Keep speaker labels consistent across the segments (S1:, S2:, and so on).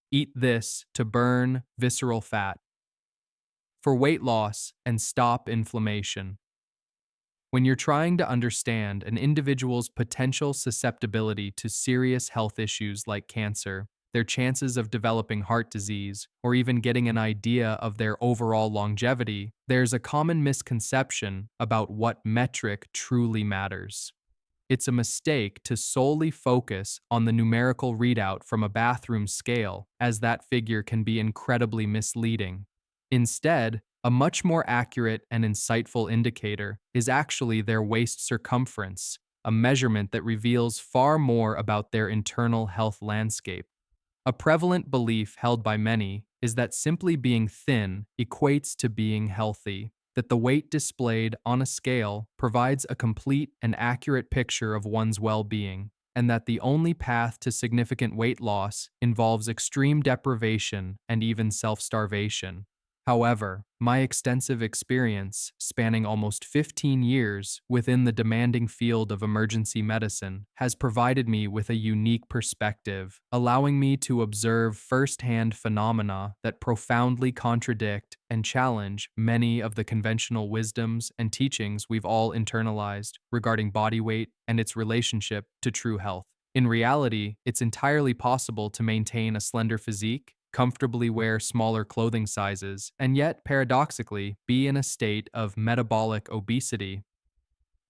S1: Eat this to burn visceral fat for weight loss and stop inflammation. When you're trying to understand an individual's potential susceptibility to serious health issues like cancer, their chances of developing heart disease, or even getting an idea of their overall longevity, there's a common misconception about what metric truly matters. It's a mistake to solely focus on the numerical readout from a bathroom scale, as that figure can be incredibly misleading. Instead, a much more accurate and insightful indicator is actually their waist circumference, a measurement that reveals far more about their internal health landscape. A prevalent belief held by many is that simply being thin equates to being healthy, that the weight displayed on a scale provides a complete and accurate picture of one's well-being, and that the only path to significant weight loss involves extreme deprivation and even self-starvation. However, my extensive experience, spanning almost 15 years within the demanding field of emergency medicine, has provided me with a unique perspective, allowing me to observe firsthand phenomena that profoundly contradict and challenge many of the conventional wisdoms and teachings we've all internalized regarding body weight and its relationship to true health. In reality, it's entirely possible to maintain a slender physique, comfortably wear smaller clothing sizes, and yet, paradoxically, be in a state of metabolic obesity.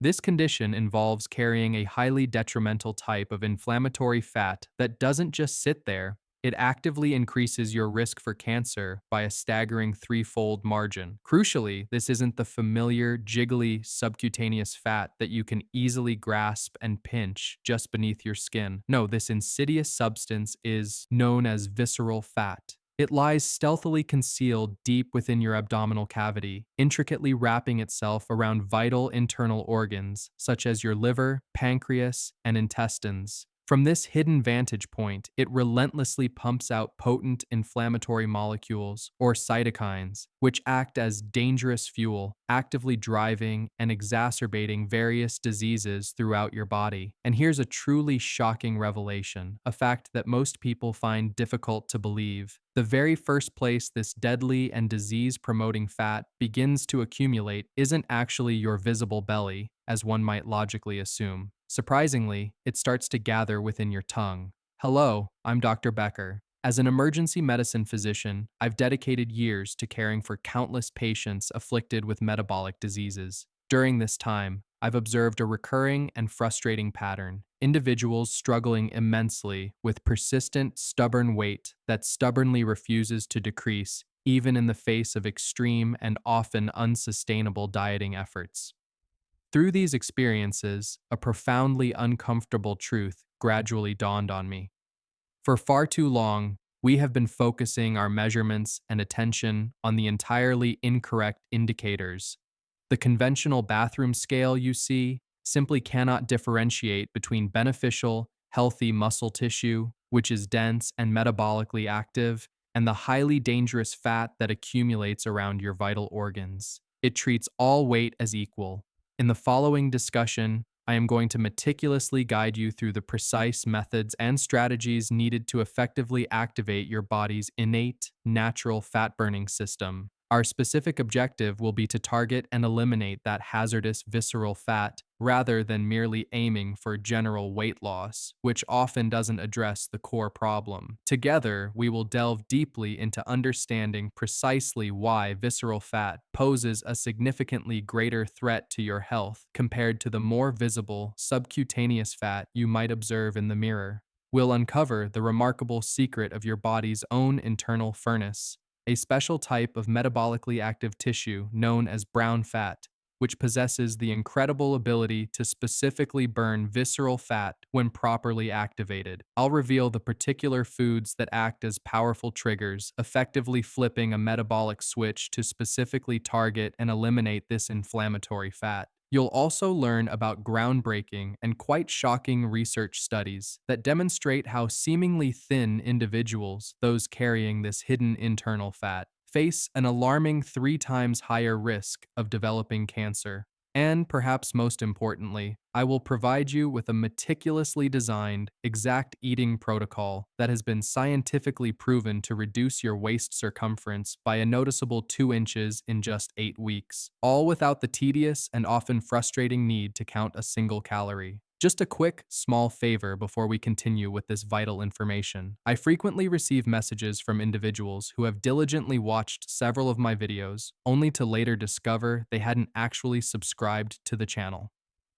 S1: This condition involves carrying a highly detrimental type of inflammatory fat that doesn't just sit there, it actively increases your risk for cancer by a staggering threefold margin. Crucially, this isn't the familiar, jiggly, subcutaneous fat that you can easily grasp and pinch just beneath your skin. No, this insidious substance is known as visceral fat. It lies stealthily concealed deep within your abdominal cavity, intricately wrapping itself around vital internal organs such as your liver, pancreas, and intestines. From this hidden vantage point, it relentlessly pumps out potent inflammatory molecules, or cytokines, which act as dangerous fuel, actively driving and exacerbating various diseases throughout your body. And here's a truly shocking revelation, a fact that most people find difficult to believe. The very first place this deadly and disease-promoting fat begins to accumulate isn't actually your visible belly, as one might logically assume. Surprisingly, it starts to gather within your tongue. Hello, I'm Dr. Becker. As an emergency medicine physician, I've dedicated years to caring for countless patients afflicted with metabolic diseases. During this time, I've observed a recurring and frustrating pattern. Individuals struggling immensely with persistent, stubborn weight that stubbornly refuses to decrease, even in the face of extreme and often unsustainable dieting efforts. Through these experiences, a profoundly uncomfortable truth gradually dawned on me. For far too long, we have been focusing our measurements and attention on the entirely incorrect indicators. The conventional bathroom scale you see simply cannot differentiate between beneficial, healthy muscle tissue, which is dense and metabolically active, and the highly dangerous fat that accumulates around your vital organs. It treats all weight as equal. In the following discussion, I am going to meticulously guide you through the precise methods and strategies needed to effectively activate your body's innate, natural fat-burning system. Our specific objective will be to target and eliminate that hazardous visceral fat rather than merely aiming for general weight loss, which often doesn't address the core problem. Together, we will delve deeply into understanding precisely why visceral fat poses a significantly greater threat to your health compared to the more visible subcutaneous fat you might observe in the mirror. We'll uncover the remarkable secret of your body's own internal furnace, a special type of metabolically active tissue known as brown fat, which possesses the incredible ability to specifically burn visceral fat when properly activated. I'll reveal the particular foods that act as powerful triggers, effectively flipping a metabolic switch to specifically target and eliminate this inflammatory fat. You'll also learn about groundbreaking and quite shocking research studies that demonstrate how seemingly thin individuals, those carrying this hidden internal fat, face an alarming 3 times higher risk of developing cancer. And perhaps most importantly, I will provide you with a meticulously designed, exact eating protocol that has been scientifically proven to reduce your waist circumference by a noticeable 2 inches in just 8 weeks, all without the tedious and often frustrating need to count a single calorie. Just a quick, small favor before we continue with this vital information. I frequently receive messages from individuals who have diligently watched several of my videos, only to later discover they hadn't actually subscribed to the channel.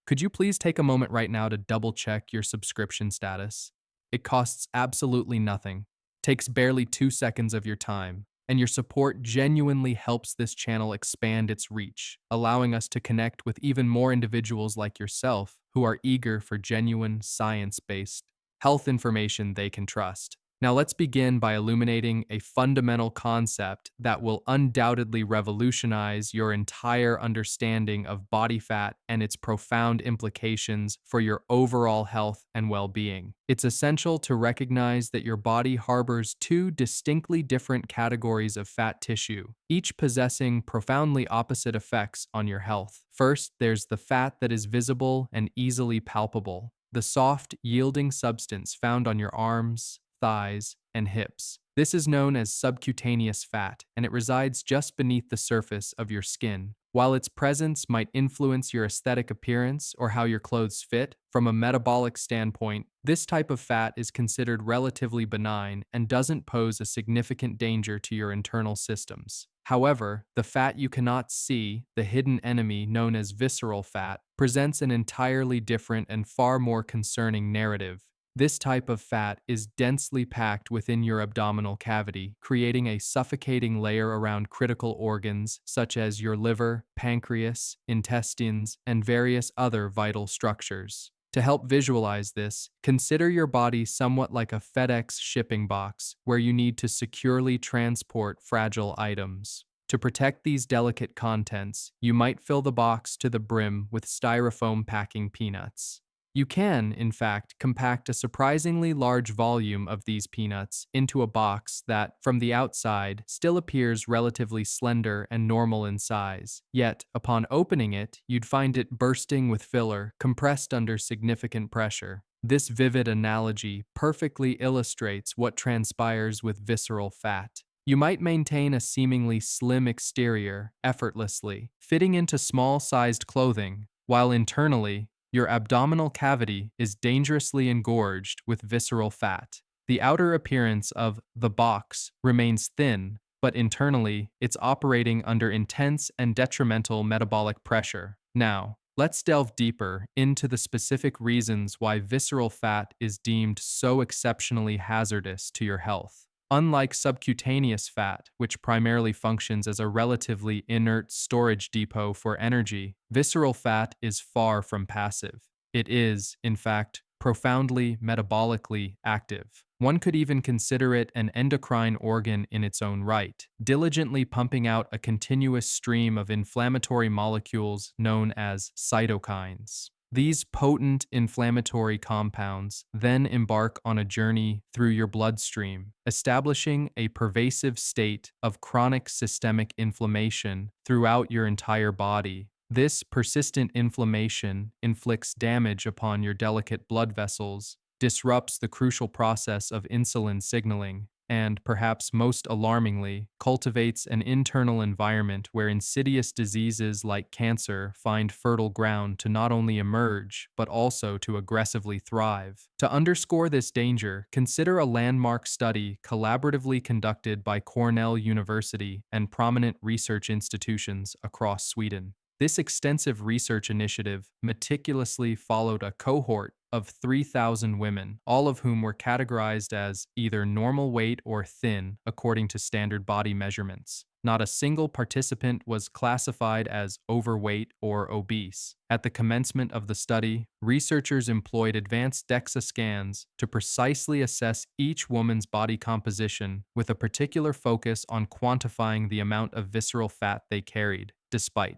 S1: Could you please take a moment right now to double check your subscription status? It costs absolutely nothing, takes barely 2 seconds of your time, and your support genuinely helps this channel expand its reach, allowing us to connect with even more individuals like yourself who are eager for genuine, science-based health information they can trust. Now let's begin by illuminating a fundamental concept that will undoubtedly revolutionize your entire understanding of body fat and its profound implications for your overall health and well-being. It's essential to recognize that your body harbors two distinctly different categories of fat tissue, each possessing profoundly opposite effects on your health. First, there's the fat that is visible and easily palpable, the soft, yielding substance found on your arms, thighs, and hips. This is known as subcutaneous fat, and it resides just beneath the surface of your skin. While its presence might influence your aesthetic appearance or how your clothes fit, from a metabolic standpoint, this type of fat is considered relatively benign and doesn't pose a significant danger to your internal systems. However, the fat you cannot see, the hidden enemy known as visceral fat, presents an entirely different and far more concerning narrative. This type of fat is densely packed within your abdominal cavity, creating a suffocating layer around critical organs such as your liver, pancreas, intestines, and various other vital structures. To help visualize this, consider your body somewhat like a FedEx shipping box where you need to securely transport fragile items. To protect these delicate contents, you might fill the box to the brim with styrofoam packing peanuts. You can, in fact, compact a surprisingly large volume of these peanuts into a box that, from the outside, still appears relatively slender and normal in size. Yet, upon opening it, you'd find it bursting with filler, compressed under significant pressure. This vivid analogy perfectly illustrates what transpires with visceral fat. You might maintain a seemingly slim exterior, effortlessly, fitting into small-sized clothing, while internally, your abdominal cavity is dangerously engorged with visceral fat. The outer appearance of the box remains thin, but internally, it's operating under intense and detrimental metabolic pressure. Now, let's delve deeper into the specific reasons why visceral fat is deemed so exceptionally hazardous to your health. Unlike subcutaneous fat, which primarily functions as a relatively inert storage depot for energy, visceral fat is far from passive. It is, in fact, profoundly metabolically active. One could even consider it an endocrine organ in its own right, diligently pumping out a continuous stream of inflammatory molecules known as cytokines. These potent inflammatory compounds then embark on a journey through your bloodstream, establishing a pervasive state of chronic systemic inflammation throughout your entire body. This persistent inflammation inflicts damage upon your delicate blood vessels, disrupts the crucial process of insulin signaling, and, perhaps most alarmingly, cultivates an internal environment where insidious diseases like cancer find fertile ground to not only emerge, but also to aggressively thrive. To underscore this danger, consider a landmark study collaboratively conducted by Cornell University and prominent research institutions across Sweden. This extensive research initiative meticulously followed a cohort of 3,000 women, all of whom were categorized as either normal weight or thin according to standard body measurements. Not a single participant was classified as overweight or obese. At the commencement of the study, researchers employed advanced DEXA scans to precisely assess each woman's body composition with a particular focus on quantifying the amount of visceral fat they carried, despite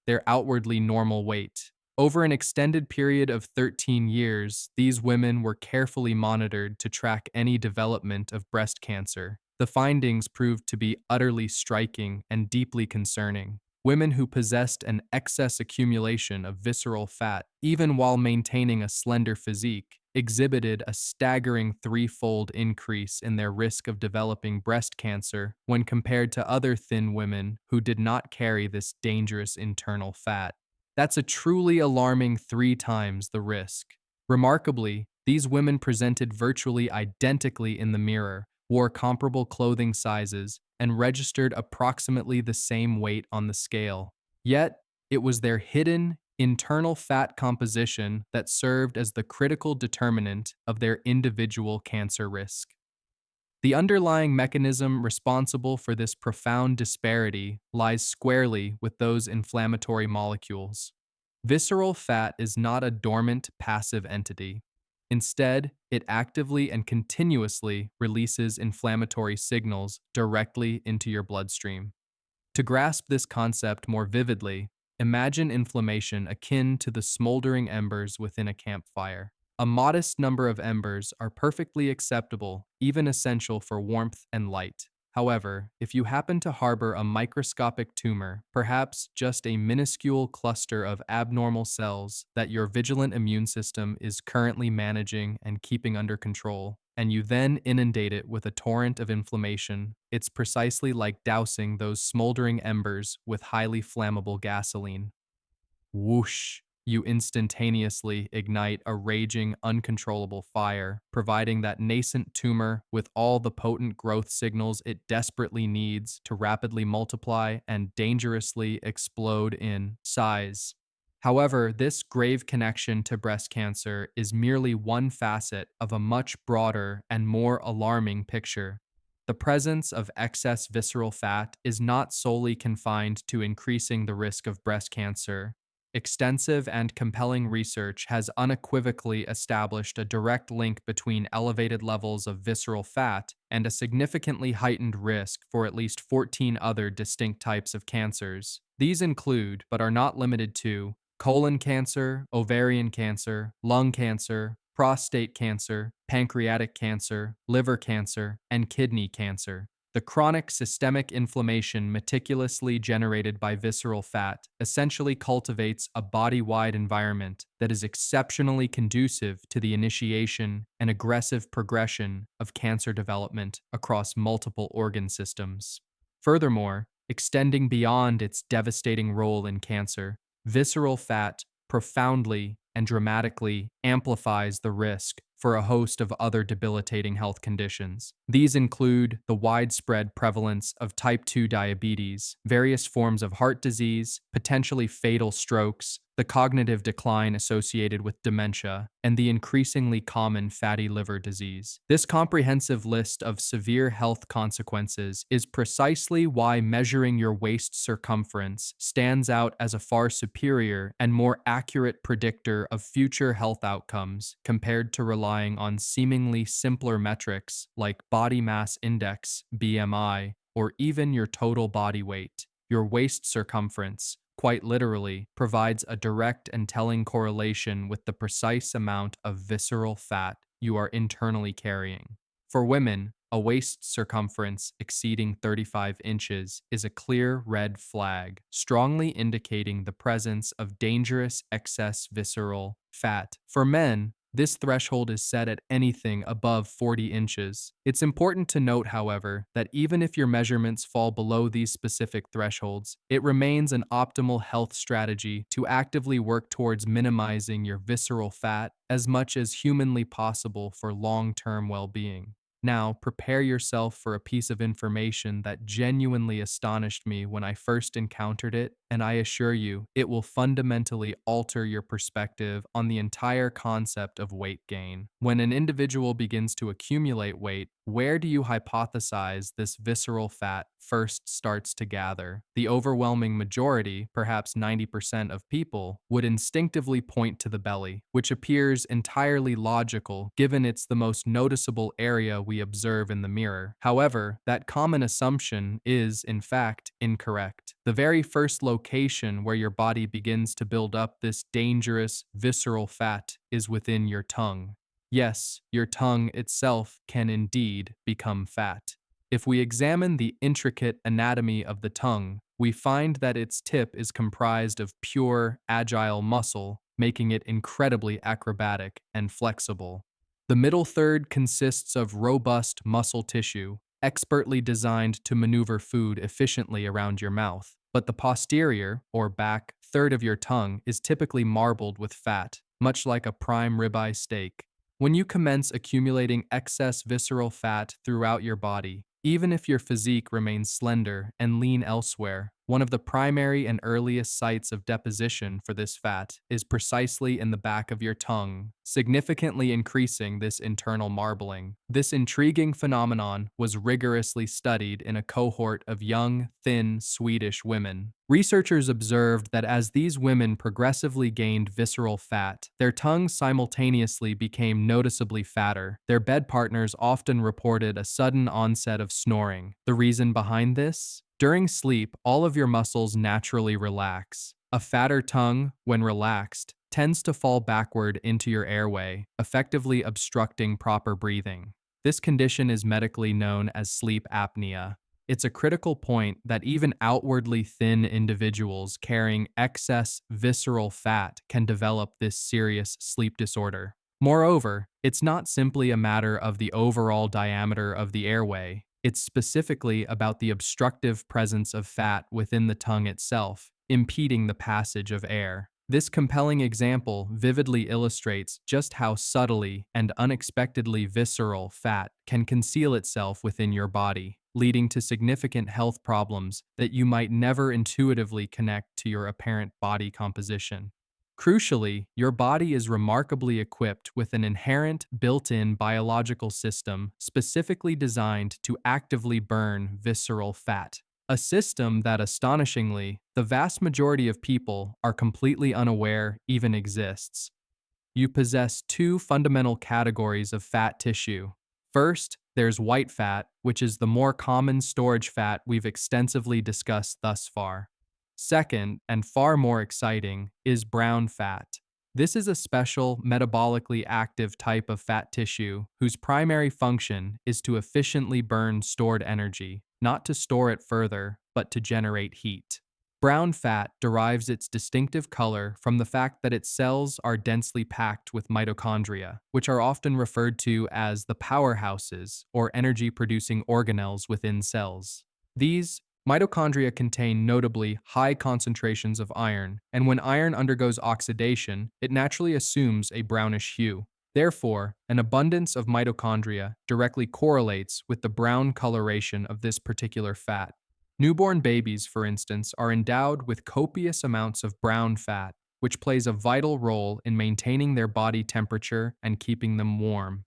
S1: their outwardly normal weight. Over an extended period of 13 years, these women were carefully monitored to track any development of breast cancer. The findings proved to be utterly striking and deeply concerning. Women who possessed an excess accumulation of visceral fat, even while maintaining a slender physique, exhibited a staggering threefold increase in their risk of developing breast cancer when compared to other thin women who did not carry this dangerous internal fat. That's a truly alarming 3 times the risk. Remarkably, these women presented virtually identically in the mirror, wore comparable clothing sizes, and registered approximately the same weight on the scale. Yet, it was their hidden, internal fat composition that served as the critical determinant of their individual cancer risk. The underlying mechanism responsible for this profound disparity lies squarely with those inflammatory molecules. Visceral fat is not a dormant, passive entity. Instead, it actively and continuously releases inflammatory signals directly into your bloodstream. To grasp this concept more vividly, imagine inflammation akin to the smoldering embers within a campfire. A modest number of embers are perfectly acceptable, even essential for warmth and light. However, if you happen to harbor a microscopic tumor, perhaps just a minuscule cluster of abnormal cells that your vigilant immune system is currently managing and keeping under control, and you then inundate it with a torrent of inflammation, it's precisely like dousing those smoldering embers with highly flammable gasoline. Whoosh! You instantaneously ignite a raging, uncontrollable fire, providing that nascent tumor with all the potent growth signals it desperately needs to rapidly multiply and dangerously explode in size. However, this grave connection to breast cancer is merely one facet of a much broader and more alarming picture. The presence of excess visceral fat is not solely confined to increasing the risk of breast cancer. Extensive and compelling research has unequivocally established a direct link between elevated levels of visceral fat and a significantly heightened risk for at least 14 other distinct types of cancers. These include, but are not limited to, colon cancer, ovarian cancer, lung cancer, prostate cancer, pancreatic cancer, liver cancer, and kidney cancer. The chronic systemic inflammation meticulously generated by visceral fat essentially cultivates a body-wide environment that is exceptionally conducive to the initiation and aggressive progression of cancer development across multiple organ systems. Furthermore, extending beyond its devastating role in cancer, visceral fat profoundly and dramatically amplifies the risk for a host of other debilitating health conditions. These include the widespread prevalence of type 2 diabetes, various forms of heart disease, potentially fatal strokes, the cognitive decline associated with dementia, and the increasingly common fatty liver disease. This comprehensive list of severe health consequences is precisely why measuring your waist circumference stands out as a far superior and more accurate predictor of future health outcomes compared to relying on seemingly simpler metrics like body mass index, BMI, or even your total body weight. Your waist circumference, quite literally, provides a direct and telling correlation with the precise amount of visceral fat you are internally carrying. For women, a waist circumference exceeding 35 inches is a clear red flag, strongly indicating the presence of dangerous excess visceral fat. For men, this threshold is set at anything above 40 inches. It's important to note, however, that even if your measurements fall below these specific thresholds, it remains an optimal health strategy to actively work towards minimizing your visceral fat as much as humanly possible for long-term well-being. Now, prepare yourself for a piece of information that genuinely astonished me when I first encountered it, and I assure you, it will fundamentally alter your perspective on the entire concept of weight gain. When an individual begins to accumulate weight, where do you hypothesize this visceral fat first starts to gather? The overwhelming majority, perhaps 90% of people, would instinctively point to the belly, which appears entirely logical given it's the most noticeable area we observe in the mirror. However, that common assumption is, in fact, incorrect. The very first location where your body begins to build up this dangerous, visceral fat is within your tongue. Yes, your tongue itself can indeed become fat. If we examine the intricate anatomy of the tongue, we find that its tip is comprised of pure, agile muscle, making it incredibly acrobatic and flexible. The middle third consists of robust muscle tissue, expertly designed to maneuver food efficiently around your mouth. But the posterior, or back, third of your tongue is typically marbled with fat, much like a prime ribeye steak. When you commence accumulating excess visceral fat throughout your body, even if your physique remains slender and lean elsewhere, one of the primary and earliest sites of deposition for this fat is precisely in the back of your tongue, significantly increasing this internal marbling. This intriguing phenomenon was rigorously studied in a cohort of young, thin Swedish women. Researchers observed that as these women progressively gained visceral fat, their tongues simultaneously became noticeably fatter. Their bed partners often reported a sudden onset of snoring. The reason behind this? During sleep, all of your muscles naturally relax. A fatter tongue, when relaxed, tends to fall backward into your airway, effectively obstructing proper breathing. This condition is medically known as sleep apnea. It's a critical point that even outwardly thin individuals carrying excess visceral fat can develop this serious sleep disorder. Moreover, it's not simply a matter of the overall diameter of the airway. It's specifically about the obstructive presence of fat within the tongue itself, impeding the passage of air. This compelling example vividly illustrates just how subtly and unexpectedly visceral fat can conceal itself within your body, leading to significant health problems that you might never intuitively connect to your apparent body composition. Crucially, your body is remarkably equipped with an inherent, built-in biological system specifically designed to actively burn visceral fat. A system that, astonishingly, the vast majority of people are completely unaware even exists. You possess two fundamental categories of fat tissue. First, there's white fat, which is the more common storage fat we've extensively discussed thus far. Second, and far more exciting, is brown fat. This is a special, metabolically active type of fat tissue whose primary function is to efficiently burn stored energy, not to store it further, but to generate heat. Brown fat derives its distinctive color from the fact that its cells are densely packed with mitochondria, which are often referred to as the powerhouses or energy-producing organelles within cells. These mitochondria contain notably high concentrations of iron, and when iron undergoes oxidation, it naturally assumes a brownish hue. Therefore, an abundance of mitochondria directly correlates with the brown coloration of this particular fat. Newborn babies, for instance, are endowed with copious amounts of brown fat, which plays a vital role in maintaining their body temperature and keeping them warm.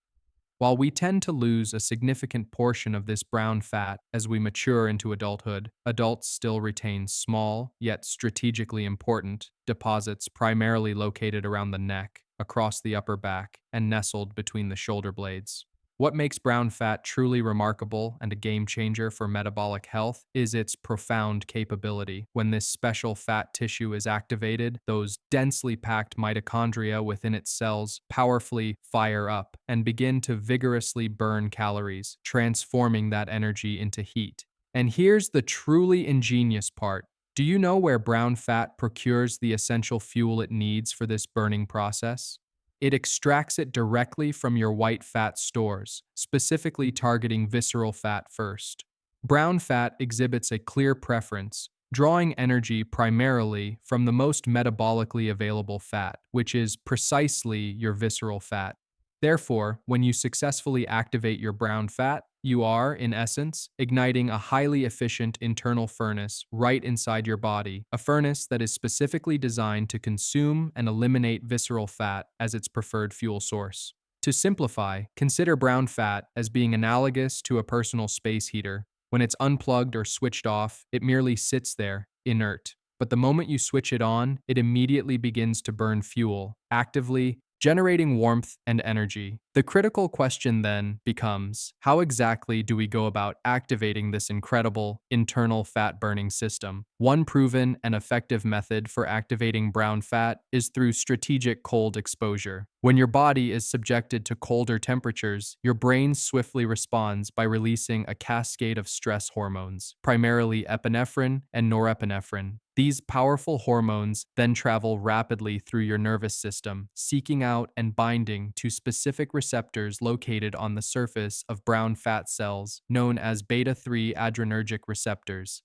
S1: While we tend to lose a significant portion of this brown fat as we mature into adulthood, adults still retain small, yet strategically important, deposits primarily located around the neck, across the upper back, and nestled between the shoulder blades. What makes brown fat truly remarkable and a game changer for metabolic health is its profound capability. When this special fat tissue is activated, those densely packed mitochondria within its cells powerfully fire up and begin to vigorously burn calories, transforming that energy into heat. And here's the truly ingenious part. Do you know where brown fat procures the essential fuel it needs for this burning process? It extracts it directly from your white fat stores, specifically targeting visceral fat first. Brown fat exhibits a clear preference, drawing energy primarily from the most metabolically available fat, which is precisely your visceral fat. Therefore, when you successfully activate your brown fat, you are, in essence, igniting a highly efficient internal furnace right inside your body, a furnace that is specifically designed to consume and eliminate visceral fat as its preferred fuel source. To simplify, consider brown fat as being analogous to a personal space heater. When it's unplugged or switched off, it merely sits there, inert. But the moment you switch it on, it immediately begins to burn fuel, actively generating warmth and energy. The critical question then becomes, how exactly do we go about activating this incredible internal fat-burning system? One proven and effective method for activating brown fat is through strategic cold exposure. When your body is subjected to colder temperatures, your brain swiftly responds by releasing a cascade of stress hormones, primarily epinephrine and norepinephrine. These powerful hormones then travel rapidly through your nervous system, seeking out and binding to specific receptors located on the surface of brown fat cells, known as beta-3 adrenergic receptors.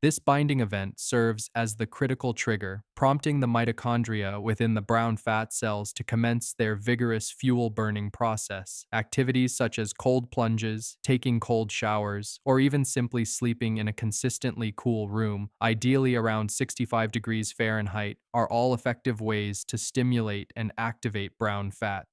S1: This binding event serves as the critical trigger, prompting the mitochondria within the brown fat cells to commence their vigorous fuel-burning process. Activities such as cold plunges, taking cold showers, or even simply sleeping in a consistently cool room, ideally around 65 degrees Fahrenheit, are all effective ways to stimulate and activate brown fat.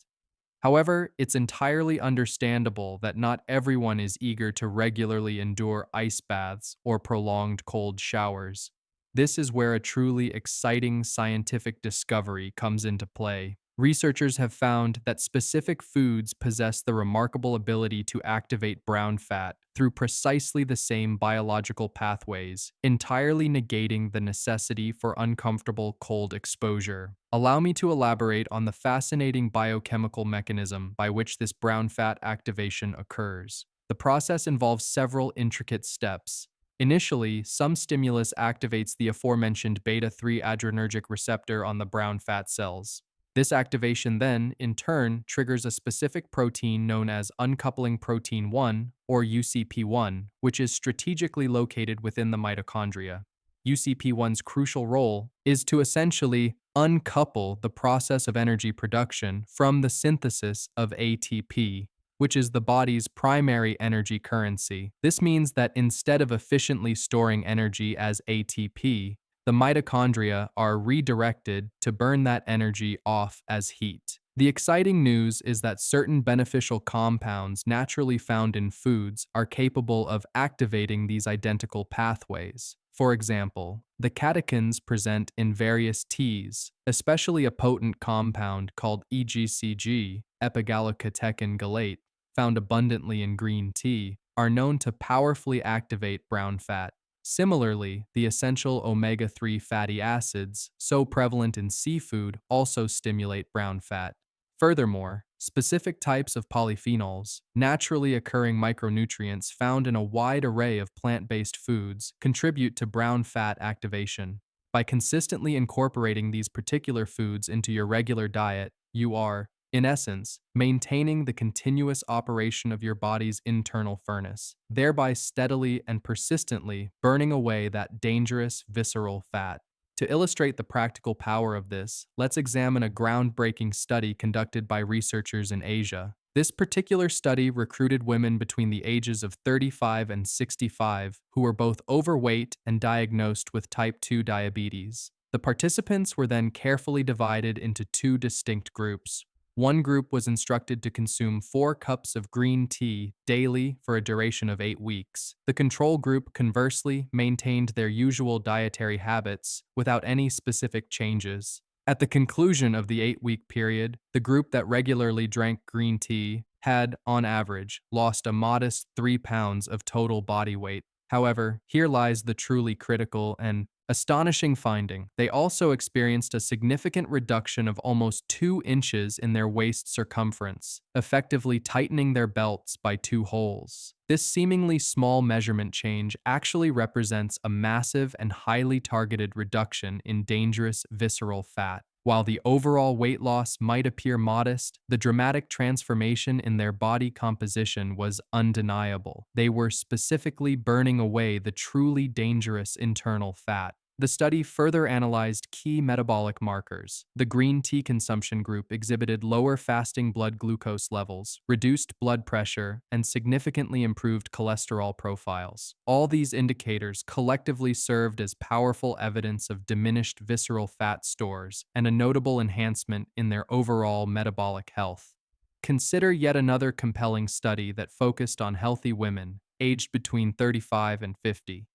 S1: However, it's entirely understandable that not everyone is eager to regularly endure ice baths or prolonged cold showers. This is where a truly exciting scientific discovery comes into play. Researchers have found that specific foods possess the remarkable ability to activate brown fat through precisely the same biological pathways, entirely negating the necessity for uncomfortable cold exposure. Allow me to elaborate on the fascinating biochemical mechanism by which this brown fat activation occurs. The process involves several intricate steps. Initially, some stimulus activates the aforementioned beta-3 adrenergic receptor on the brown fat cells. This activation then, in turn, triggers a specific protein known as uncoupling protein 1, or UCP1, which is strategically located within the mitochondria. UCP1's crucial role is to essentially uncouple the process of energy production from the synthesis of ATP, which is the body's primary energy currency. This means that instead of efficiently storing energy as ATP, the mitochondria are redirected to burn that energy off as heat. The exciting news is that certain beneficial compounds naturally found in foods are capable of activating these identical pathways. For example, the catechins present in various teas, especially a potent compound called EGCG, epigallocatechin gallate, found abundantly in green tea, are known to powerfully activate brown fat. Similarly, the essential omega-3 fatty acids, so prevalent in seafood, also stimulate brown fat. Furthermore, specific types of polyphenols, naturally occurring micronutrients found in a wide array of plant-based foods, contribute to brown fat activation. By consistently incorporating these particular foods into your regular diet, you are, in essence, maintaining the continuous operation of your body's internal furnace, thereby steadily and persistently burning away that dangerous visceral fat. To illustrate the practical power of this, let's examine a groundbreaking study conducted by researchers in Asia. This particular study recruited women between the ages of 35 and 65 who were both overweight and diagnosed with type 2 diabetes. The participants were then carefully divided into two distinct groups. One group was instructed to consume 4 cups of green tea daily for a duration of 8 weeks. The control group, conversely, maintained their usual dietary habits without any specific changes. At the conclusion of the 8-week period, the group that regularly drank green tea had, on average, lost a modest 3 pounds of total body weight. However, here lies the truly critical and astonishing finding. They also experienced a significant reduction of almost 2 inches in their waist circumference, effectively tightening their belts by 2 holes. This seemingly small measurement change actually represents a massive and highly targeted reduction in dangerous visceral fat. While the overall weight loss might appear modest, the dramatic transformation in their body composition was undeniable. They were specifically burning away the truly dangerous internal fat. The study further analyzed key metabolic markers. The green tea consumption group exhibited lower fasting blood glucose levels, reduced blood pressure, and significantly improved cholesterol profiles. All these indicators collectively served as powerful evidence of diminished visceral fat stores and a notable enhancement in their overall metabolic health. Consider yet another compelling study that focused on healthy women, aged between 35 and 50.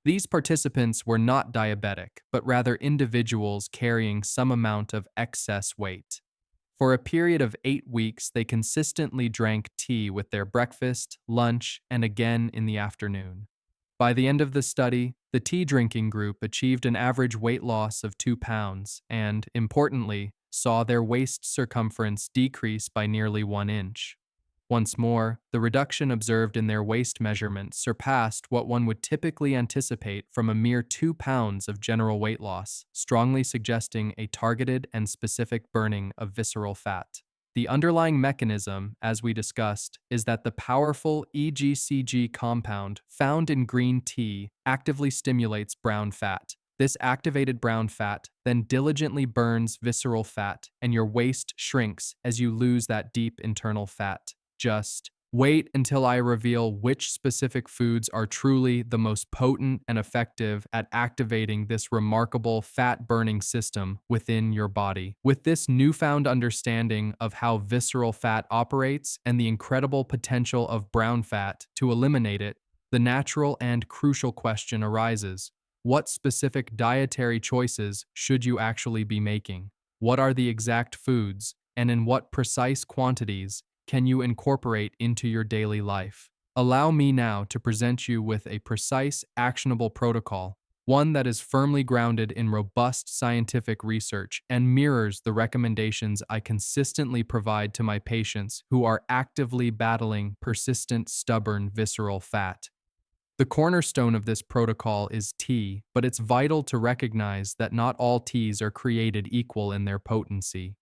S1: These participants were not diabetic, but rather individuals carrying some amount of excess weight. For a period of 8 weeks, they consistently drank tea with their breakfast, lunch, and again in the afternoon. By the end of the study, the tea drinking group achieved an average weight loss of 2 pounds and, importantly, saw their waist circumference decrease by nearly 1 inch. Once more, the reduction observed in their waist measurement surpassed what one would typically anticipate from a mere 2 pounds of general weight loss, strongly suggesting a targeted and specific burning of visceral fat. The underlying mechanism, as we discussed, is that the powerful EGCG compound found in green tea actively stimulates brown fat. This activated brown fat then diligently burns visceral fat, and your waist shrinks as you lose that deep internal fat. Just wait until I reveal which specific foods are truly the most potent and effective at activating this remarkable fat-burning system within your body. With this newfound understanding of how visceral fat operates and the incredible potential of brown fat to eliminate it, the natural and crucial question arises: what specific dietary choices should you actually be making? What are the exact foods, and in what precise quantities can you incorporate into your daily life? Allow me now to present you with a precise, actionable protocol, one that is firmly grounded in robust scientific research and mirrors the recommendations I consistently provide to my patients who are actively battling persistent, stubborn visceral fat. The cornerstone of this protocol is tea, but it's vital to recognize that not all teas are created equal in their potency.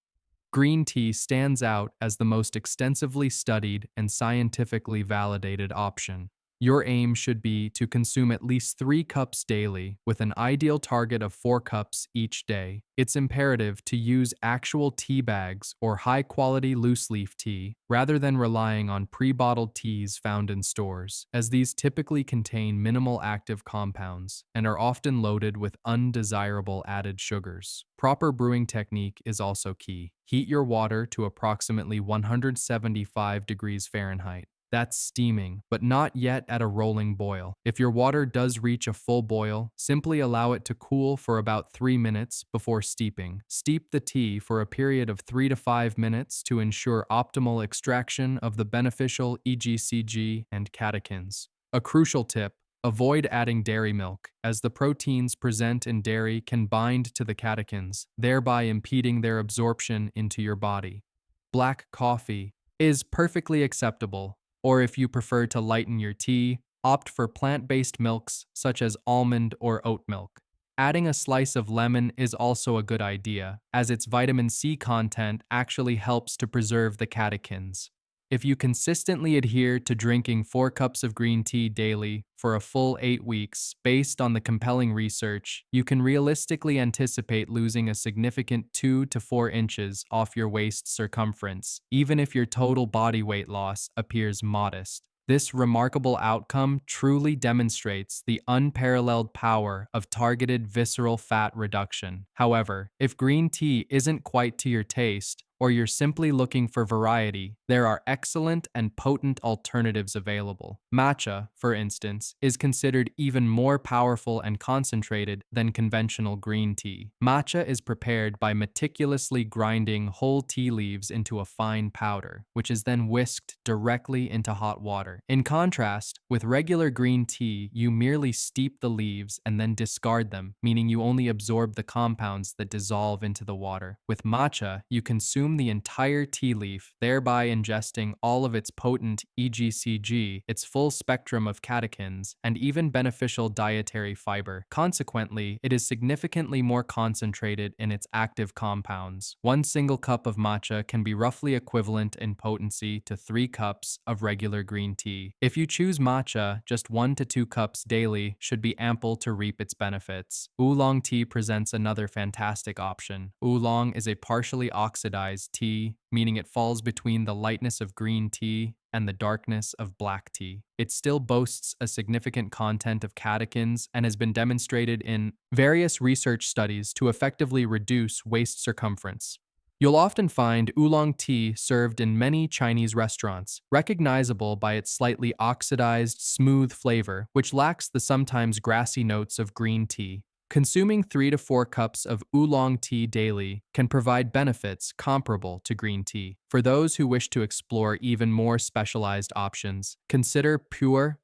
S1: Green tea stands out as the most extensively studied and scientifically validated option. Your aim should be to consume at least 3 cups daily, with an ideal target of 4 cups each day. It's imperative to use actual tea bags or high-quality loose-leaf tea rather than relying on pre-bottled teas found in stores, as these typically contain minimal active compounds and are often loaded with undesirable added sugars. Proper brewing technique is also key. Heat your water to approximately 175 degrees Fahrenheit. That's steaming, but not yet at a rolling boil. If your water does reach a full boil, simply allow it to cool for about 3 minutes before steeping. Steep the tea for a period of 3 to 5 minutes to ensure optimal extraction of the beneficial EGCG and catechins. A crucial tip: avoid adding dairy milk, as the proteins present in dairy can bind to the catechins, thereby impeding their absorption into your body. Black coffee is perfectly acceptable, or if you prefer to lighten your tea, opt for plant-based milks such as almond or oat milk. Adding a slice of lemon is also a good idea, as its vitamin C content actually helps to preserve the catechins. If you consistently adhere to drinking 4 cups of green tea daily for a full 8 weeks, based on the compelling research, you can realistically anticipate losing a significant 2 to 4 inches off your waist circumference, even if your total body weight loss appears modest. This remarkable outcome truly demonstrates the unparalleled power of targeted visceral fat reduction. However, if green tea isn't quite to your taste, or you're simply looking for variety, there are excellent and potent alternatives available. Matcha, for instance, is considered even more powerful and concentrated than conventional green tea. Matcha is prepared by meticulously grinding whole tea leaves into a fine powder, which is then whisked directly into hot water. In contrast, with regular green tea, you merely steep the leaves and then discard them, meaning you only absorb the compounds that dissolve into the water. With matcha, you consume the entire tea leaf, thereby ingesting all of its potent EGCG, its full spectrum of catechins, and even beneficial dietary fiber. Consequently, it is significantly more concentrated in its active compounds. 1 single cup of matcha can be roughly equivalent in potency to 3 cups of regular green tea. If you choose matcha, just 1 to 2 cups daily should be ample to reap its benefits. Oolong tea presents another fantastic option. Oolong is a partially oxidized tea, meaning it falls between the lightness of green tea and the darkness of black tea. It still boasts a significant content of catechins and has been demonstrated in various research studies to effectively reduce waist circumference. You'll often find oolong tea served in many Chinese restaurants, recognizable by its slightly oxidized, smooth flavor, which lacks the sometimes grassy notes of green tea. Consuming 3 to 4 cups of oolong tea daily can provide benefits comparable to green tea. For those who wish to explore even more specialized options, consider pu'er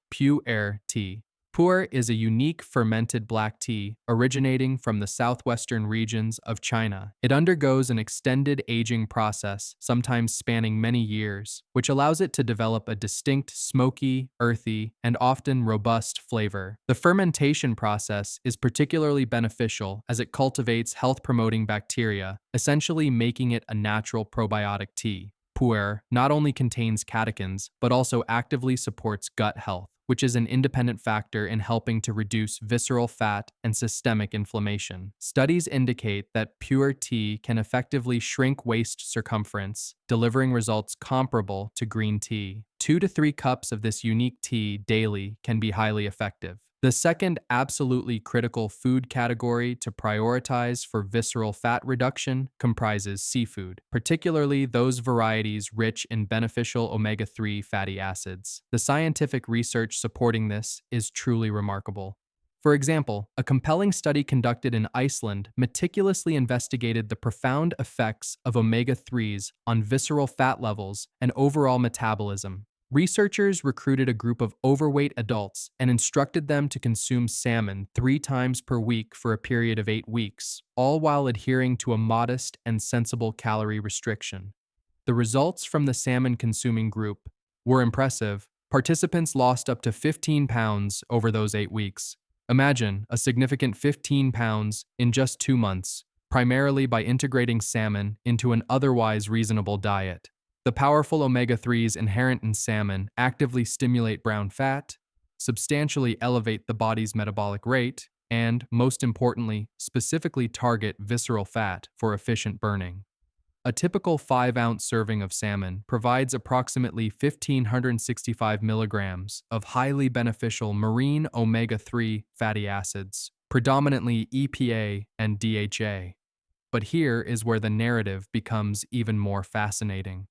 S1: tea. Pu'er is a unique fermented black tea originating from the southwestern regions of China. It undergoes an extended aging process, sometimes spanning many years, which allows it to develop a distinct smoky, earthy, and often robust flavor. The fermentation process is particularly beneficial as it cultivates health-promoting bacteria, essentially making it a natural probiotic tea. Pu'er not only contains catechins, but also actively supports gut health, which is an independent factor in helping to reduce visceral fat and systemic inflammation. Studies indicate that pu'er tea can effectively shrink waist circumference, delivering results comparable to green tea. 2 to 3 cups of this unique tea daily can be highly effective. The second absolutely critical food category to prioritize for visceral fat reduction comprises seafood, particularly those varieties rich in beneficial omega-3 fatty acids. The scientific research supporting this is truly remarkable. For example, a compelling study conducted in Iceland meticulously investigated the profound effects of omega-3s on visceral fat levels and overall metabolism. Researchers recruited a group of overweight adults and instructed them to consume salmon 3 times per week for a period of 8 weeks, all while adhering to a modest and sensible calorie restriction. The results from the salmon-consuming group were impressive. Participants lost up to 15 pounds over those 8 weeks. Imagine a significant 15 pounds in just 2 months, primarily by integrating salmon into an otherwise reasonable diet. The powerful omega-3s inherent in salmon actively stimulate brown fat, substantially elevate the body's metabolic rate, and, most importantly, specifically target visceral fat for efficient burning. A typical 5-ounce serving of salmon provides approximately 1,565 milligrams of highly beneficial marine omega-3 fatty acids, predominantly EPA and DHA. But here is where the narrative becomes even more fascinating.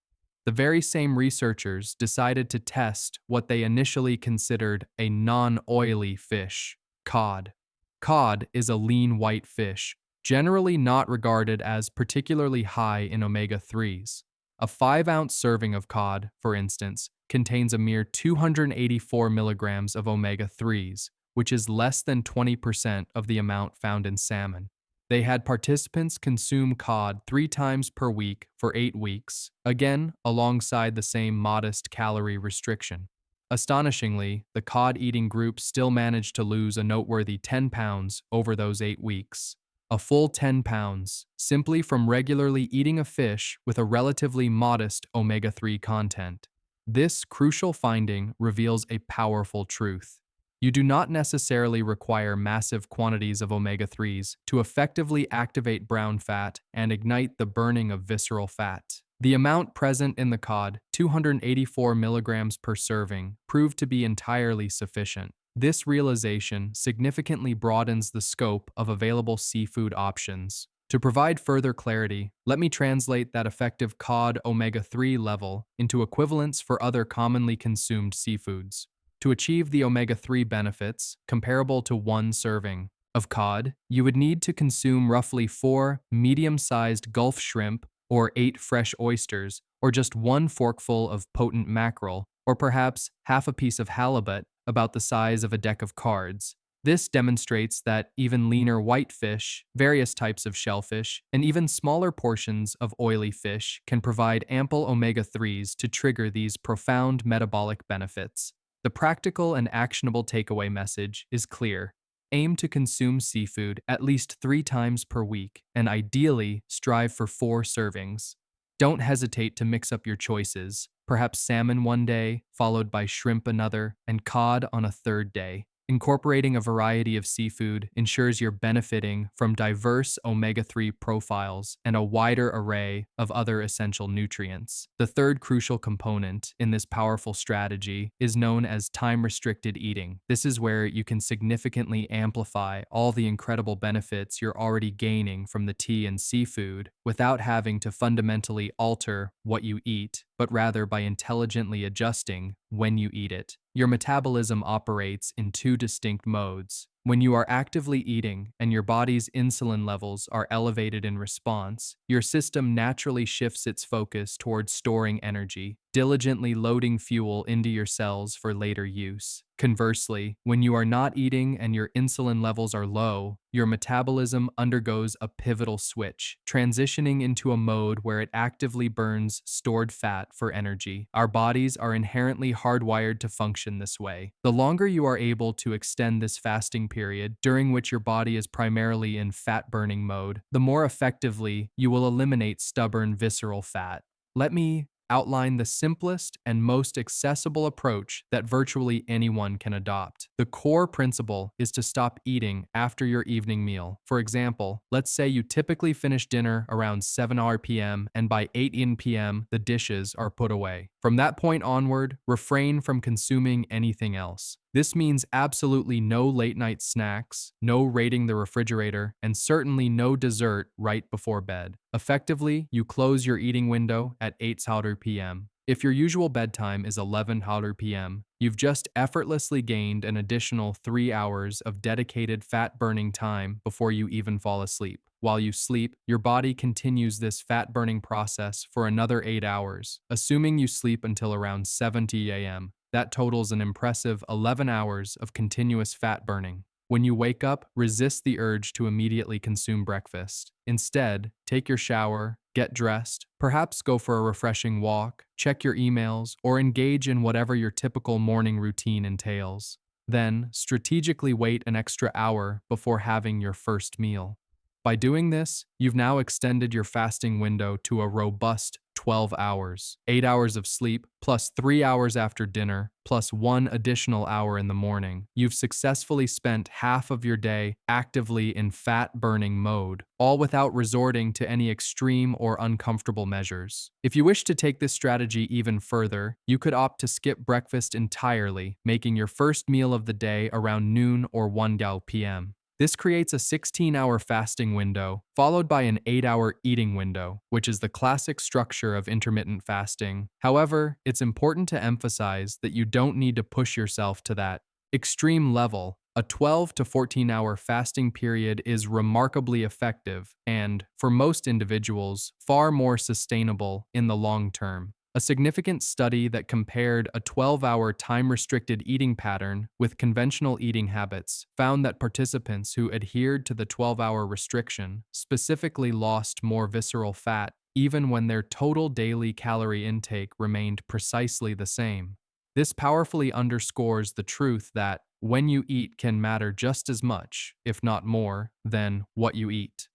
S1: The very same researchers decided to test what they initially considered a non-oily fish, cod. Cod is a lean white fish, generally not regarded as particularly high in omega-3s. A 5-ounce serving of cod, for instance, contains a mere 284 milligrams of omega-3s, which is less than 20% of the amount found in salmon. They had participants consume cod 3 times per week for 8 weeks, again alongside the same modest calorie restriction. Astonishingly, the cod-eating group still managed to lose a noteworthy 10 pounds over those 8 weeks. A full 10 pounds, simply from regularly eating a fish with a relatively modest omega-3 content. This crucial finding reveals a powerful truth. You do not necessarily require massive quantities of omega-3s to effectively activate brown fat and ignite the burning of visceral fat. The amount present in the cod, 284 milligrams per serving, proved to be entirely sufficient. This realization significantly broadens the scope of available seafood options. To provide further clarity, let me translate that effective cod omega-3 level into equivalents for other commonly consumed seafoods. To achieve the omega-3 benefits, comparable to 1 serving of cod, you would need to consume roughly 4 medium-sized Gulf shrimp or 8 fresh oysters, or just 1 forkful of potent mackerel, or perhaps half a piece of halibut about the size of a deck of cards. This demonstrates that even leaner whitefish, various types of shellfish, and even smaller portions of oily fish can provide ample omega-3s to trigger these profound metabolic benefits. The practical and actionable takeaway message is clear. Aim to consume seafood at least 3 times per week, and ideally strive for 4 servings. Don't hesitate to mix up your choices, perhaps salmon one day, followed by shrimp another, and cod on a third day. Incorporating a variety of seafood ensures you're benefiting from diverse omega-3 profiles and a wider array of other essential nutrients. The third crucial component in this powerful strategy is known as time-restricted eating. This is where you can significantly amplify all the incredible benefits you're already gaining from the tea and seafood without having to fundamentally alter what you eat, but rather by intelligently adjusting when you eat it. Your metabolism operates in 2 distinct modes: When you are actively eating and your body's insulin levels are elevated in response, your system naturally shifts its focus towards storing energy, diligently loading fuel into your cells for later use. Conversely, when you are not eating and your insulin levels are low, your metabolism undergoes a pivotal switch, transitioning into a mode where it actively burns stored fat for energy. Our bodies are inherently hardwired to function this way. The longer you are able to extend this fasting period, during which your body is primarily in fat-burning mode, the more effectively you will eliminate stubborn visceral fat. Let me outline the simplest and most accessible approach that virtually anyone can adopt. The core principle is to stop eating after your evening meal. For example, let's say you typically finish dinner around 7 p.m. and by 8 p.m. the dishes are put away. From that point onward, refrain from consuming anything else. This means absolutely no late night snacks, no raiding the refrigerator, and certainly no dessert right before bed. Effectively, you close your eating window at 8 p.m. If your usual bedtime is 11 p.m., you've just effortlessly gained an additional 3 hours of dedicated fat-burning time before you even fall asleep. While you sleep, your body continues this fat-burning process for another 8 hours, assuming you sleep until around 7 a.m. That totals an impressive 11 hours of continuous fat burning. When you wake up, resist the urge to immediately consume breakfast. Instead, take your shower, get dressed, perhaps go for a refreshing walk, check your emails, or engage in whatever your typical morning routine entails. Then, strategically wait an extra hour before having your first meal. By doing this, you've now extended your fasting window to a robust 12 hours. 8 hours of sleep, plus 3 hours after dinner, plus 1 additional hour in the morning. You've successfully spent half of your day actively in fat-burning mode, all without resorting to any extreme or uncomfortable measures. If you wish to take this strategy even further, you could opt to skip breakfast entirely, making your first meal of the day around noon or 1 p.m. This creates a 16-hour fasting window, followed by an 8-hour eating window, which is the classic structure of intermittent fasting. However, it's important to emphasize that you don't need to push yourself to that extreme level. A 12 to 14-hour fasting period is remarkably effective and, for most individuals, far more sustainable in the long term. A significant study that compared a 12-hour time-restricted eating pattern with conventional eating habits found that participants who adhered to the 12-hour restriction specifically lost more visceral fat even when their total daily calorie intake remained precisely the same. This powerfully underscores the truth that when you eat can matter just as much, if not more, than what you eat.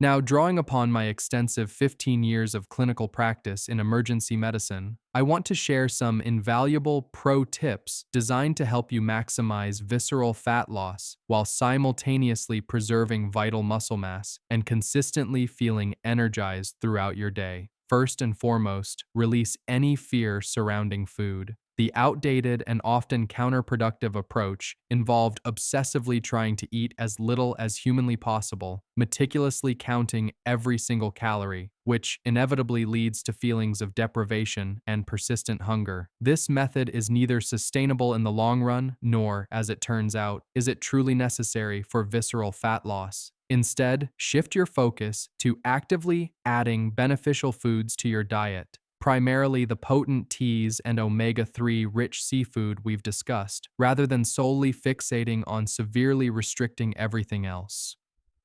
S1: Now, drawing upon my extensive 15 years of clinical practice in emergency medicine, I want to share some invaluable pro tips designed to help you maximize visceral fat loss while simultaneously preserving vital muscle mass and consistently feeling energized throughout your day. First and foremost, release any fear surrounding food. The outdated and often counterproductive approach involved obsessively trying to eat as little as humanly possible, meticulously counting every single calorie, which inevitably leads to feelings of deprivation and persistent hunger. This method is neither sustainable in the long run, nor, as it turns out, is it truly necessary for visceral fat loss. Instead, shift your focus to actively adding beneficial foods to your diet, primarily the potent teas and omega-3 rich seafood we've discussed, rather than solely fixating on severely restricting everything else.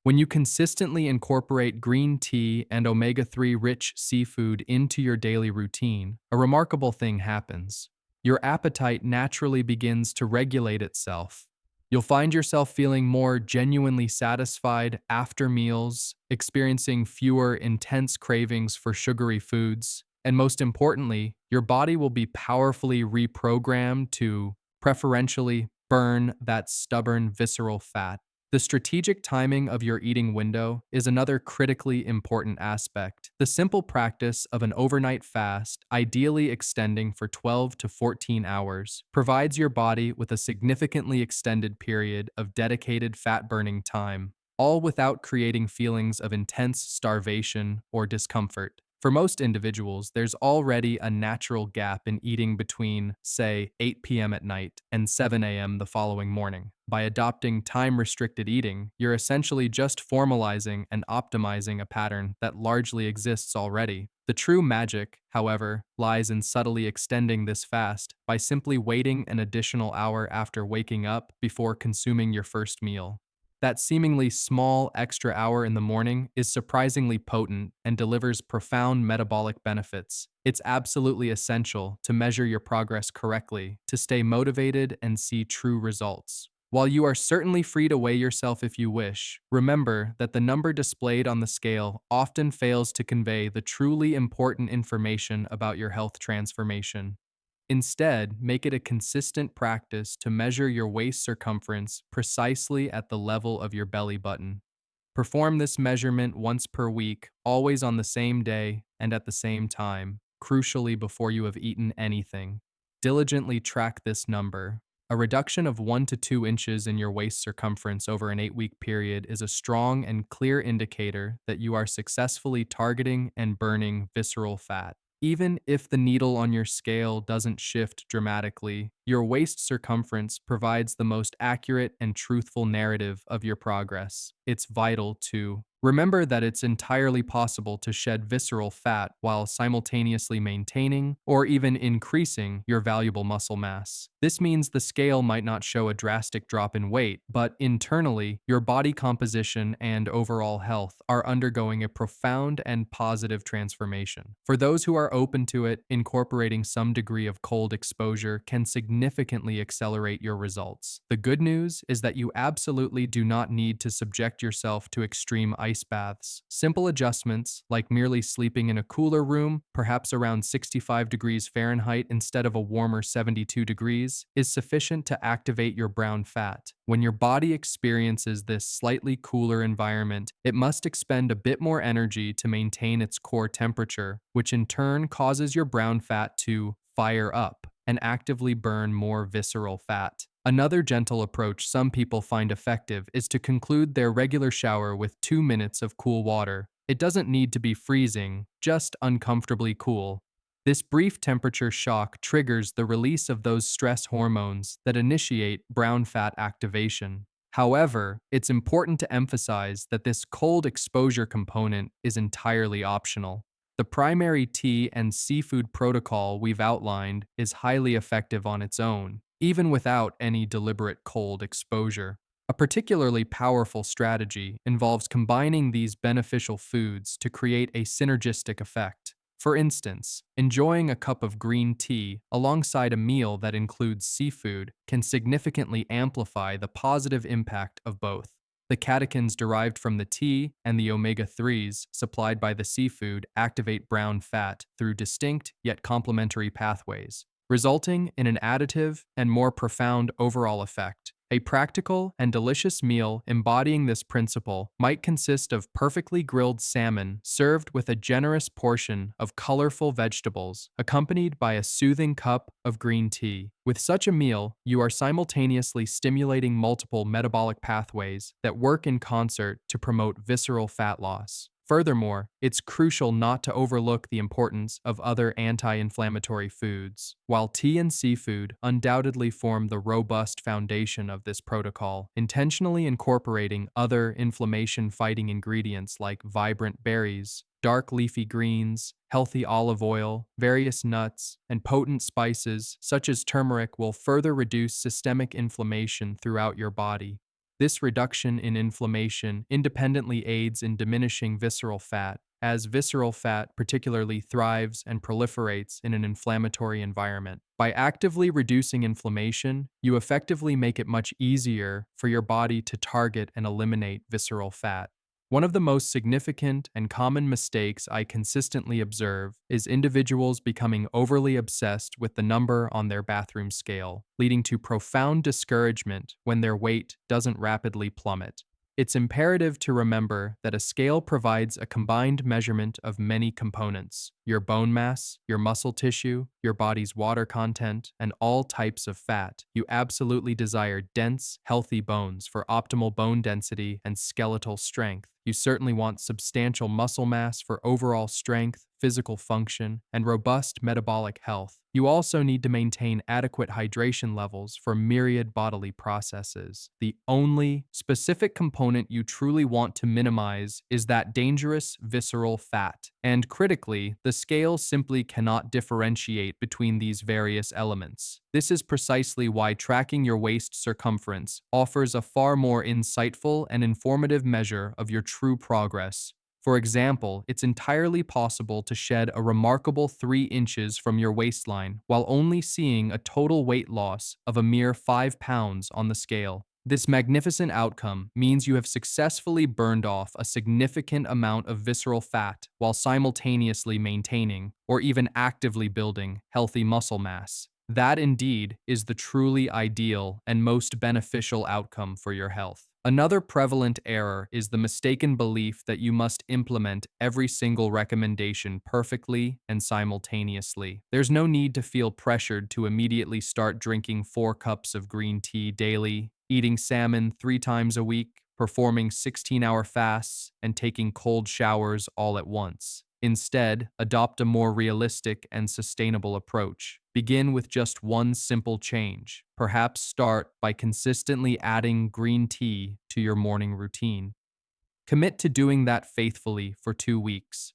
S1: When you consistently incorporate green tea and omega-3 rich seafood into your daily routine, a remarkable thing happens. Your appetite naturally begins to regulate itself. You'll find yourself feeling more genuinely satisfied after meals, experiencing fewer intense cravings for sugary foods, and most importantly, your body will be powerfully reprogrammed to preferentially burn that stubborn visceral fat. The strategic timing of your eating window is another critically important aspect. The simple practice of an overnight fast, ideally extending for 12 to 14 hours, provides your body with a significantly extended period of dedicated fat-burning time, all without creating feelings of intense starvation or discomfort. For most individuals, there's already a natural gap in eating between, say, 8 p.m. at night and 7 a.m. the following morning. By adopting time-restricted eating, you're essentially just formalizing and optimizing a pattern that largely exists already. The true magic, however, lies in subtly extending this fast by simply waiting an additional hour after waking up before consuming your first meal. That seemingly small extra hour in the morning is surprisingly potent and delivers profound metabolic benefits. It's absolutely essential to measure your progress correctly, to stay motivated and see true results. While you are certainly free to weigh yourself if you wish, remember that the number displayed on the scale often fails to convey the truly important information about your health transformation. Instead, make it a consistent practice to measure your waist circumference precisely at the level of your belly button. Perform this measurement once per week, always on the same day and at the same time, crucially before you have eaten anything. Diligently track this number. A reduction of 1 to 2 inches in your waist circumference over an 8-week period is a strong and clear indicator that you are successfully targeting and burning visceral fat. Even if the needle on your scale doesn't shift dramatically, your waist circumference provides the most accurate and truthful narrative of your progress. It's vital to remember that it's entirely possible to shed visceral fat while simultaneously maintaining or even increasing your valuable muscle mass. This means the scale might not show a drastic drop in weight, but internally, your body composition and overall health are undergoing a profound and positive transformation. For those who are open to it, incorporating some degree of cold exposure can significantly accelerate your results. The good news is that you absolutely do not need to subject yourself to extreme ice baths. Simple adjustments, like merely sleeping in a cooler room, perhaps around 65 degrees Fahrenheit instead of a warmer 72 degrees, is sufficient to activate your brown fat. When your body experiences this slightly cooler environment, it must expend a bit more energy to maintain its core temperature, which in turn causes your brown fat to fire up and actively burn more visceral fat. Another gentle approach some people find effective is to conclude their regular shower with 2 minutes of cool water. It doesn't need to be freezing, just uncomfortably cool. This brief temperature shock triggers the release of those stress hormones that initiate brown fat activation. However, it's important to emphasize that this cold exposure component is entirely optional. The primary tea and seafood protocol we've outlined is highly effective on its own, even without any deliberate cold exposure. A particularly powerful strategy involves combining these beneficial foods to create a synergistic effect. For instance, enjoying a cup of green tea alongside a meal that includes seafood can significantly amplify the positive impact of both. The catechins derived from the tea and the omega-3s supplied by the seafood activate brown fat through distinct yet complementary pathways, resulting in an additive and more profound overall effect. A practical and delicious meal embodying this principle might consist of perfectly grilled salmon served with a generous portion of colorful vegetables, accompanied by a soothing cup of green tea. With such a meal, you are simultaneously stimulating multiple metabolic pathways that work in concert to promote visceral fat loss. Furthermore, it's crucial not to overlook the importance of other anti-inflammatory foods. While tea and seafood undoubtedly form the robust foundation of this protocol, intentionally incorporating other inflammation-fighting ingredients like vibrant berries, dark leafy greens, healthy olive oil, various nuts, and potent spices such as turmeric will further reduce systemic inflammation throughout your body. This reduction in inflammation independently aids in diminishing visceral fat, as visceral fat particularly thrives and proliferates in an inflammatory environment. By actively reducing inflammation, you effectively make it much easier for your body to target and eliminate visceral fat. One of the most significant and common mistakes I consistently observe is individuals becoming overly obsessed with the number on their bathroom scale, leading to profound discouragement when their weight doesn't rapidly plummet. It's imperative to remember that a scale provides a combined measurement of many components: your bone mass, your muscle tissue, your body's water content, and all types of fat. You absolutely desire dense, healthy bones for optimal bone density and skeletal strength. You certainly want substantial muscle mass for overall strength, physical function, and robust metabolic health. You also need to maintain adequate hydration levels for myriad bodily processes. The only specific component you truly want to minimize is that dangerous visceral fat. And critically, the scale simply cannot differentiate between these various elements. This is precisely why tracking your waist circumference offers a far more insightful and informative measure of your true progress. For example, it's entirely possible to shed a remarkable 3 inches from your waistline while only seeing a total weight loss of a mere 5 pounds on the scale. This magnificent outcome means you have successfully burned off a significant amount of visceral fat while simultaneously maintaining, or even actively building, healthy muscle mass. That indeed is the truly ideal and most beneficial outcome for your health. Another prevalent error is the mistaken belief that you must implement every single recommendation perfectly and simultaneously. There's no need to feel pressured to immediately start drinking 4 cups of green tea daily, eating salmon 3 times a week, performing 16-hour fasts, and taking cold showers all at once. Instead, adopt a more realistic and sustainable approach. Begin with just one simple change. Perhaps start by consistently adding green tea to your morning routine. Commit to doing that faithfully for 2 weeks.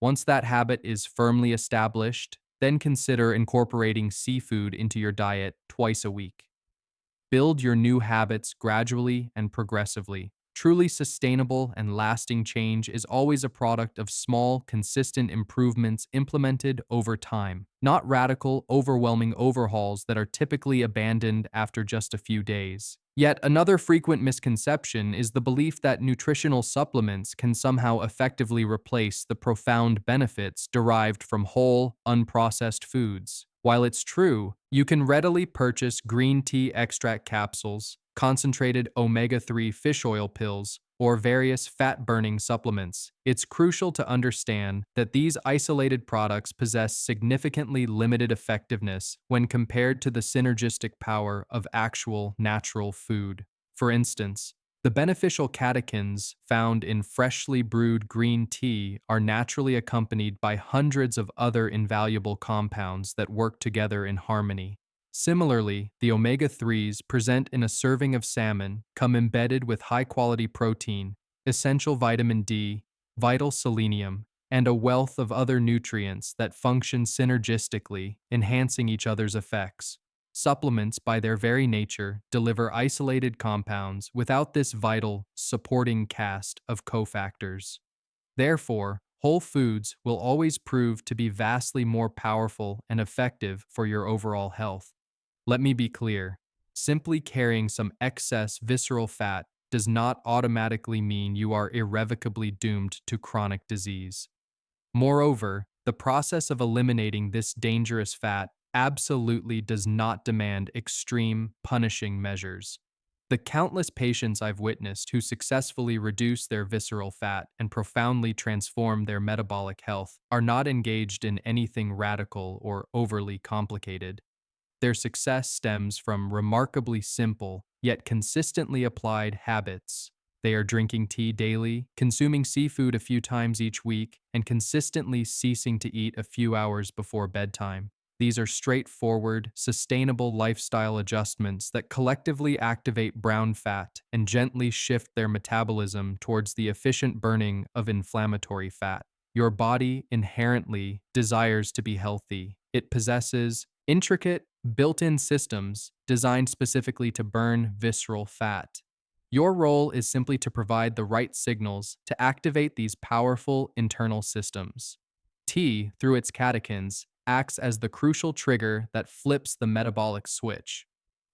S1: Once that habit is firmly established, then consider incorporating seafood into your diet twice a week. Build your new habits gradually and progressively. Truly sustainable and lasting change is always a product of small, consistent improvements implemented over time, not radical, overwhelming overhauls that are typically abandoned after just a few days. Yet another frequent misconception is the belief that nutritional supplements can somehow effectively replace the profound benefits derived from whole, unprocessed foods. While it's true, you can readily purchase green tea extract capsules, concentrated omega-3 fish oil pills, or various fat-burning supplements. It's crucial to understand that these isolated products possess significantly limited effectiveness when compared to the synergistic power of actual natural food. For instance, the beneficial catechins found in freshly brewed green tea are naturally accompanied by hundreds of other invaluable compounds that work together in harmony. Similarly, the omega-3s present in a serving of salmon come embedded with high-quality protein, essential vitamin D, vital selenium, and a wealth of other nutrients that function synergistically, enhancing each other's effects. Supplements, by their very nature, deliver isolated compounds without this vital, supporting cast of cofactors. Therefore, whole foods will always prove to be vastly more powerful and effective for your overall health. Let me be clear, simply carrying some excess visceral fat does not automatically mean you are irrevocably doomed to chronic disease. Moreover, the process of eliminating this dangerous fat absolutely does not demand extreme, punishing measures. The countless patients I've witnessed who successfully reduce their visceral fat and profoundly transform their metabolic health are not engaged in anything radical or overly complicated. Their success stems from remarkably simple, yet consistently applied habits. They are drinking tea daily, consuming seafood a few times each week, and consistently ceasing to eat a few hours before bedtime. These are straightforward, sustainable lifestyle adjustments that collectively activate brown fat and gently shift their metabolism towards the efficient burning of inflammatory fat. Your body inherently desires to be healthy. It possesses intricate, built-in systems designed specifically to burn visceral fat. Your role is simply to provide the right signals to activate these powerful internal systems. Tea, through its catechins, acts as the crucial trigger that flips the metabolic switch.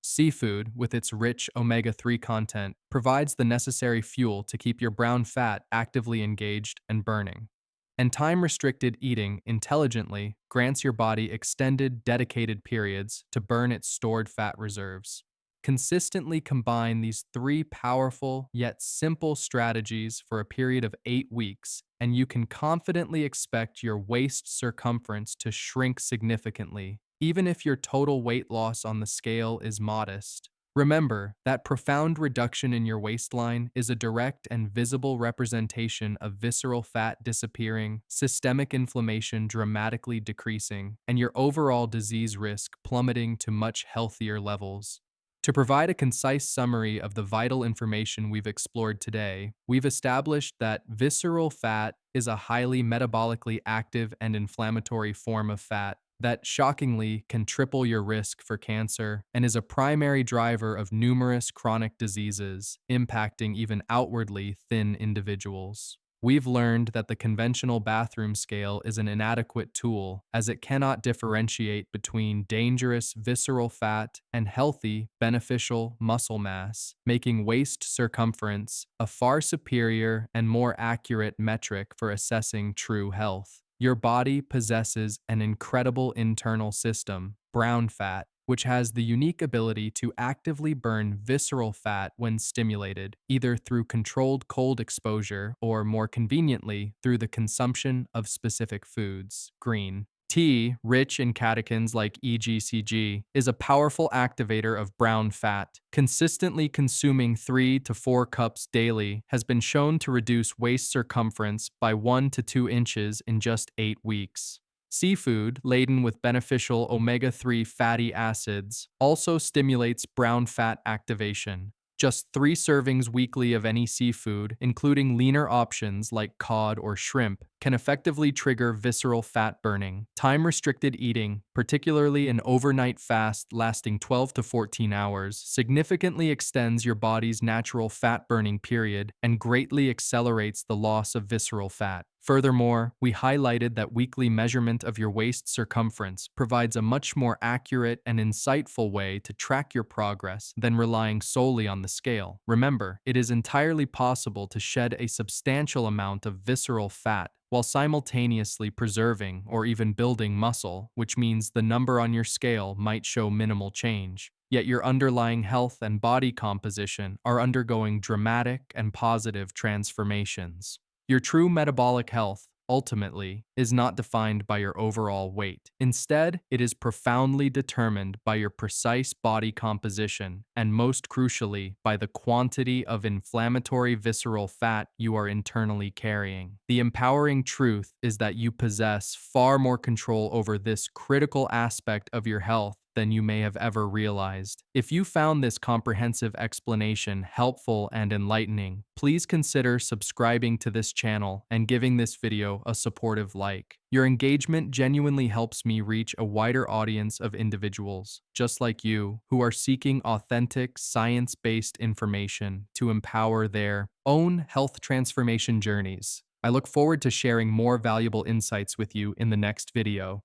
S1: Seafood, with its rich omega-3 content, provides the necessary fuel to keep your brown fat actively engaged and burning. And time-restricted eating intelligently grants your body extended, dedicated periods to burn its stored fat reserves. Consistently combine these 3 powerful yet simple strategies for a period of 8 weeks, and you can confidently expect your waist circumference to shrink significantly, even if your total weight loss on the scale is modest. Remember that profound reduction in your waistline is a direct and visible representation of visceral fat disappearing, systemic inflammation dramatically decreasing, and your overall disease risk plummeting to much healthier levels. To provide a concise summary of the vital information we've explored today, we've established that visceral fat is a highly metabolically active and inflammatory form of fat that shockingly can triple your risk for cancer and is a primary driver of numerous chronic diseases, impacting even outwardly thin individuals. We've learned that the conventional bathroom scale is an inadequate tool as it cannot differentiate between dangerous visceral fat and healthy, beneficial muscle mass, making waist circumference a far superior and more accurate metric for assessing true health. Your body possesses an incredible internal system, brown fat, which has the unique ability to actively burn visceral fat when stimulated, either through controlled cold exposure or, more conveniently, through the consumption of specific foods. Green tea, rich in catechins like EGCG, is a powerful activator of brown fat. Consistently consuming 3 to 4 cups daily has been shown to reduce waist circumference by 1 to 2 inches in just 8 weeks. Seafood, laden with beneficial omega-3 fatty acids, also stimulates brown fat activation. Just 3 servings weekly of any seafood, including leaner options like cod or shrimp, can effectively trigger visceral fat burning. Time-restricted eating, particularly an overnight fast lasting 12 to 14 hours, significantly extends your body's natural fat-burning period and greatly accelerates the loss of visceral fat. Furthermore, we highlighted that weekly measurement of your waist circumference provides a much more accurate and insightful way to track your progress than relying solely on the scale. Remember, it is entirely possible to shed a substantial amount of visceral fat while simultaneously preserving or even building muscle, which means the number on your scale might show minimal change. Yet your underlying health and body composition are undergoing dramatic and positive transformations. Your true metabolic health, ultimately, is not defined by your overall weight. Instead, it is profoundly determined by your precise body composition and, most crucially, by the quantity of inflammatory visceral fat you are internally carrying. The empowering truth is that you possess far more control over this critical aspect of your health than you may have ever realized. If you found this comprehensive explanation helpful and enlightening, please consider subscribing to this channel and giving this video a supportive like. Your engagement genuinely helps me reach a wider audience of individuals, just like you, who are seeking authentic, science-based information to empower their own health transformation journeys. I look forward to sharing more valuable insights with you in the next video.